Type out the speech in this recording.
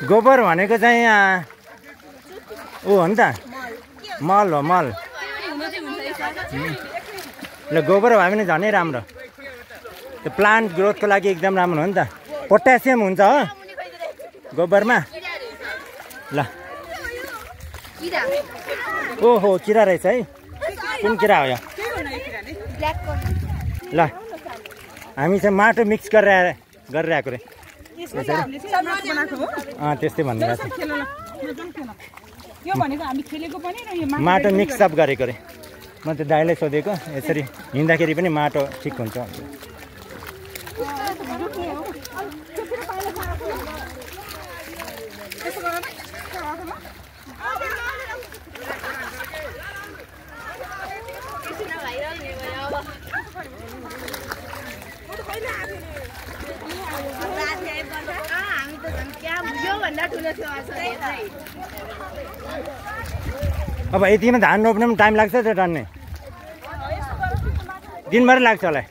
गोबर भनेको चाहिँ ऊ हो नि त मल हो मल ल गोबर भयो भने झनै राम्रो त्यो प्लान्ट ग्रोथको लागि एकदम राम्रो हो नि त पोट्यासियम हुन्छ हो गोबरमा ल ओहो किरा रहेछ है कुन किरा हो यो ल हामी चाहिँ माटो मिक्स गरिरहेको रे त्यस्तै भनिरहेको माटो मिक्सअप गरेको रे म त दाइलाई सोधेको यसरी हिँड्दाखेरि पनि माटो ठिक हुन्छ अब यतिमा धान रोप्नु पनि टाइम लाग्छ त्यो टन्ने दिनभरि लाग्छ होला